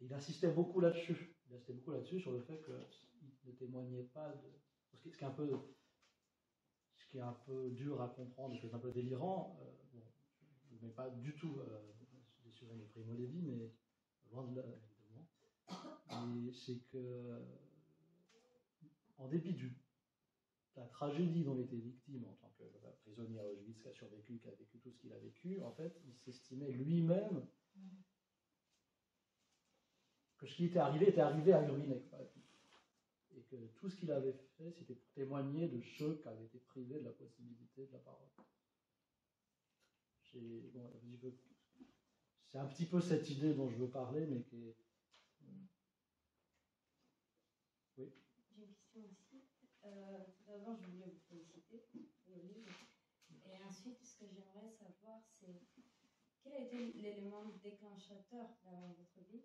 Et il insistait beaucoup là-dessus. Il insistait beaucoup là-dessus sur le fait qu'il ne témoignait pas de... Ce qui est un peu dur à comprendre, ce qui est un peu délirant, bon, je ne mets pas du tout sur les Primo Levi, mais loin de là, évidemment. Mais c'est que, en dépit de la tragédie dont il était victime en tant que prisonnier à Auschwitz, qui a survécu, qui a vécu tout ce qu'il a vécu, en fait, il s'estimait lui-même que ce qui était arrivé à Urbinek. Et que tout ce qu'il avait fait, c'était pour témoigner de ceux qui avaient été privés de la possibilité de la parole. Bon, c'est un petit peu cette idée dont je veux parler, mais qui est... Oui. J'ai une question aussi. Tout d'abord, je voulais vous féliciter pour le livre. Et ensuite, ce que j'aimerais savoir, c'est quel a été l'élément déclenchateur dans votre vie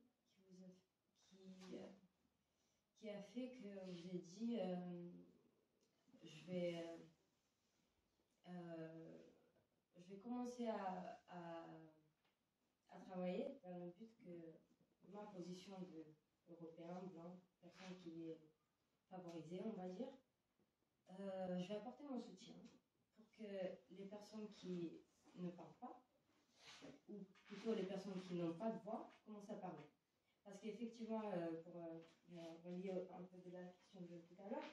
qui a fait que vous avez dit je vais commencer à travailler dans le but que ma position d'Européen blanc, personne qui est favorisée, on va dire, je vais apporter mon soutien pour que les personnes qui ne parlent pas, ou plutôt les personnes qui n'ont pas de voix, commencent à parler. Parce qu'effectivement, pour relier un peu de la question de tout à l'heure,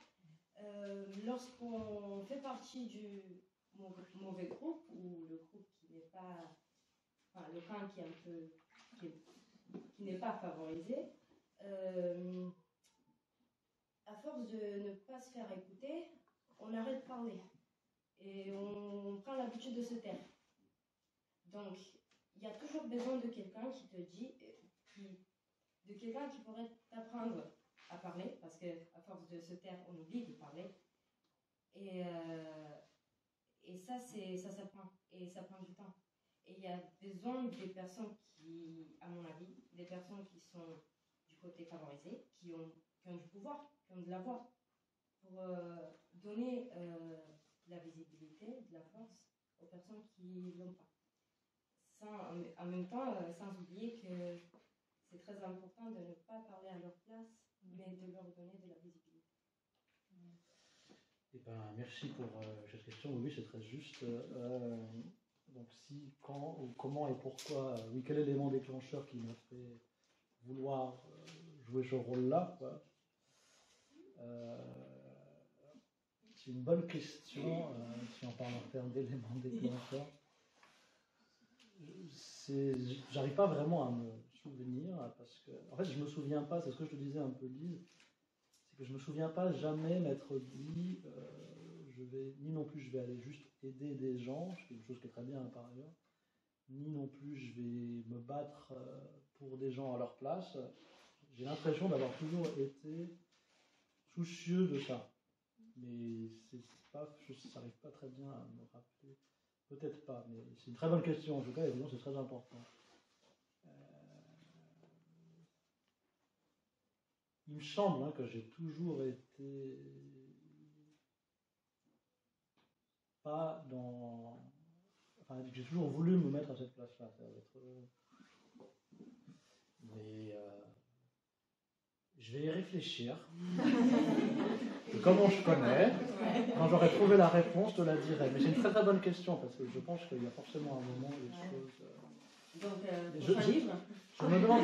lorsqu'on fait partie du mauvais groupe, ou le groupe qui n'est pas, enfin le camp qui est un peu, qui n'est pas favorisé, à force de ne pas se faire écouter, on arrête de parler et on prend l'habitude de se taire. Donc, il y a toujours besoin de quelqu'un qui te dit, de quelqu'un qui pourrait t'apprendre à parler, parce qu'à force de se taire, on oublie de parler. Et ça s'apprend, et ça prend du temps. Et il y a besoin des personnes qui, à mon avis, des personnes qui sont du côté favorisé, qui ont du pouvoir, qui ont de la voix, pour donner de la visibilité, de la force aux personnes qui ne l'ont pas. En même temps, sans oublier que c'est très important de ne pas parler à leur place, mais de leur donner de la visibilité. Eh ben, merci pour cette question. Oui, c'est très juste. Donc, si, quand, comment et pourquoi, oui, quel est l'élément déclencheur qui m'a fait vouloir jouer ce rôle-là, quoi. C'est une bonne question, si on parle en termes d'éléments déclencheurs. J'arrive pas vraiment à me souvenir, parce que, en fait, je me souviens pas, c'est ce que je te disais un peu, Lise, c'est que je me souviens pas jamais m'être dit, ni non plus je vais aller juste aider des gens, c'est quelque chose qui est très bien par ailleurs, ni non plus je vais me battre pour des gens à leur place. J'ai l'impression d'avoir toujours été soucieux de ça. Mais je n'arrive pas très bien à me rappeler. Peut-être pas, mais c'est une très bonne question. En tout cas, évidemment, c'est très important. Il me semble que j'ai toujours été pas dans... Enfin, j'ai toujours voulu me mettre à cette place-là. Mais je vais y réfléchir. Et comme on se connaît, quand j'aurai trouvé la réponse, je te la dirai. Mais c'est une très très bonne question, parce que je pense qu'il y a forcément un moment où les choses... Donc, je me demande,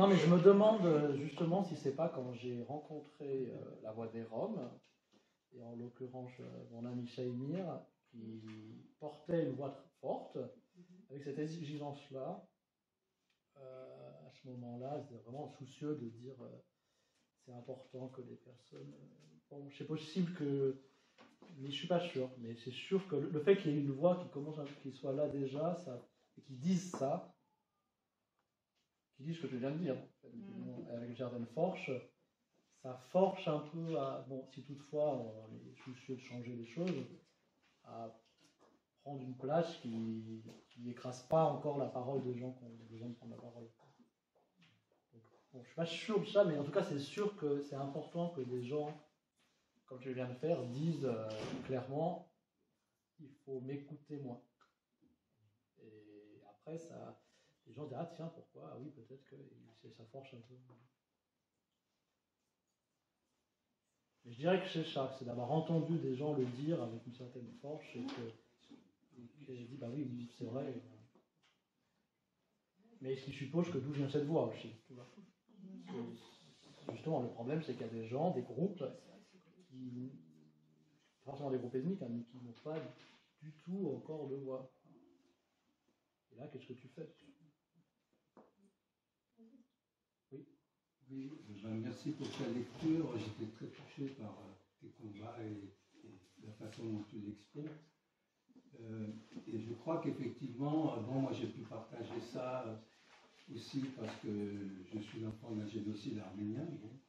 mais je me demande justement si c'est pas quand j'ai rencontré la Voix des Roms, et en l'occurrence mon ami Shaimir, qui portait une voix très forte, avec cette exigence-là, à ce moment-là, c'était vraiment soucieux de dire c'est important que les personnes... bon, c'est possible que... Mais je suis pas sûr, mais c'est sûr que le fait qu'il y ait une voix qui soit là déjà, et qui dise ça, qui dit ce que tu viens de dire, avec une certaine force, ça force un peu à, bon, si toutefois on est soucieux de changer les choses, à prendre une place qui n'écrase pas encore la parole des gens qui ont besoin de prendre la parole. Donc, bon, je ne suis pas sûr de ça, mais en tout cas c'est sûr que c'est important que des gens, comme tu viens de faire, disent clairement, il faut m'écouter moi. Et après, les gens disent, ah tiens, pourquoi? Ah oui, peut-être que ça force un peu. Mais je dirais que c'est ça, c'est d'avoir entendu des gens le dire avec une certaine force et que j'ai dit, bah oui, c'est vrai. Mais ce qui suppose que d'où vient cette voix aussi. Tu vois. Justement, le problème, c'est qu'il y a des gens, des groupes, qui, pas forcément des groupes ethniques, mais qui n'ont pas du tout encore de voix. Et là, qu'est-ce que tu fais? Oui. Oui, merci pour ta lecture. J'étais très touché par tes combats et la façon dont tu l'exprimes. Et je crois qu'effectivement, bon, moi j'ai pu partager ça aussi parce que je suis l'enfant d'un génocide arménien, bon,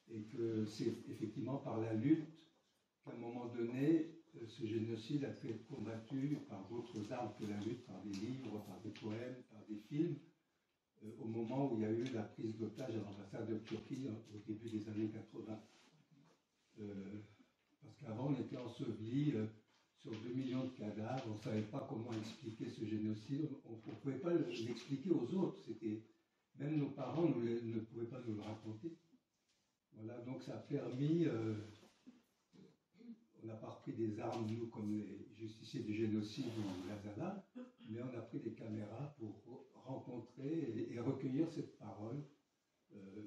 et que c'est effectivement par la lutte qu'à un moment donné, ce génocide a pu être combattu par d'autres armes que la lutte, par des livres, par des poèmes, par des films, au moment où il y a eu la prise d'otage à l'ambassade de Turquie au début des années 80. Parce qu'avant, on était ensevelis sur 2 millions de cadavres, on ne savait pas comment expliquer ce génocide, on ne pouvait pas l'expliquer aux autres, même nos parents ne pouvaient pas nous le raconter. Voilà, donc ça a permis, on n'a pas repris des armes, nous, comme les justiciers du génocide ou l'Azala, mais on a pris des caméras pour rencontrer et recueillir cette parole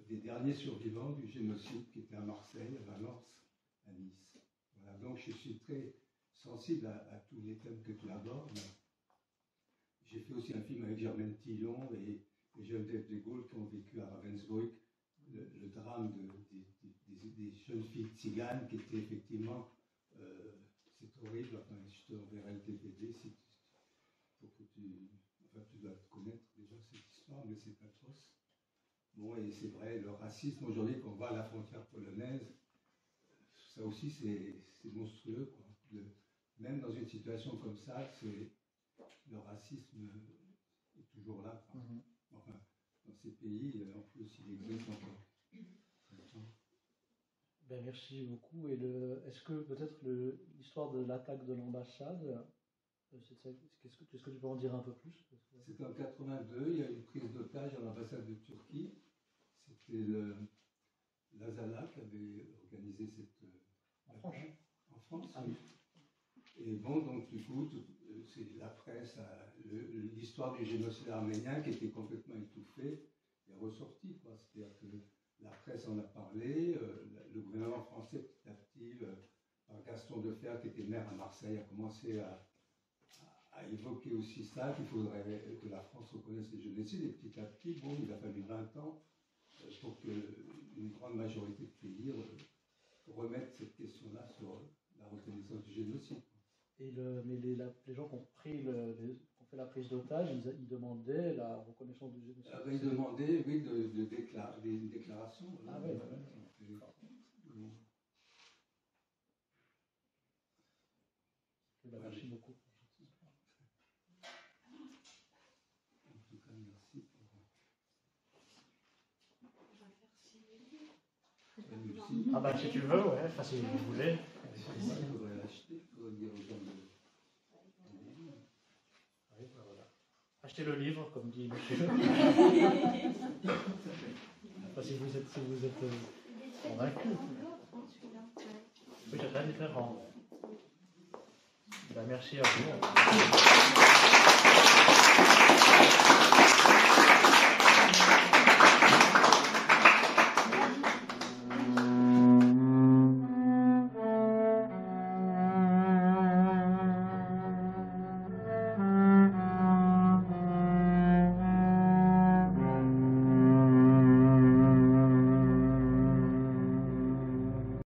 des derniers survivants du génocide qui étaient à Marseille, à Valence, à Nice. Voilà, donc je suis très sensible à tous les thèmes que tu abordes. J'ai fait aussi un film avec Germaine Tillon et Geneviève de Gaulle qui ont vécu à Ravensbrück le drame des jeunes filles tziganes qui étaient effectivement, c'est horrible, enfin, je te enverrai le DVD pour que tu dois connaître déjà cette histoire, mais c'est atroce. Bon, et c'est vrai, le racisme aujourd'hui, quand on va à la frontière polonaise, ça aussi c'est monstrueux, quoi. Même dans une situation comme ça, le racisme est toujours là. Enfin, dans ces pays, en plus, il existe encore. Ben, merci beaucoup. Et est-ce que peut-être l'histoire de l'attaque de l'ambassade, est-ce que tu peux en dire un peu plus? C'était en 82, il y a eu une prise d'otage à l'ambassade de Turquie. C'était l'Azala qui avait organisé cette attaque. En France, ah, oui. Et bon, donc du coup, c'est la presse, l'histoire du génocide arménien qui était complètement étouffée est ressortie, quoi. C'est-à-dire que la presse en a parlé, le gouvernement français petit à petit, par Gaston Defferre qui était maire à Marseille, a commencé à évoquer aussi ça, qu'il faudrait que la France reconnaisse le génocide, et petit à petit, bon, il a fallu 20 ans pour qu'une grande majorité de pays remettent cette question-là sur la reconnaissance du génocide. Mais les gens qui ont fait la prise d'otage, ils demandaient la reconnaissance du génocide. Ils demandaient, oui, une déclaration. Ah oui, d'accord. Merci beaucoup. En tout cas, merci. Ah bah si tu veux, ouais, enfin si vous voulez. Il faudrait l'acheter, il faudrait dire aux gens de... Oui, bah voilà. Achetez le livre, comme dit monsieur. Enfin, si vous êtes convaincu. Oui, c'est très différent. Ben, merci à vous.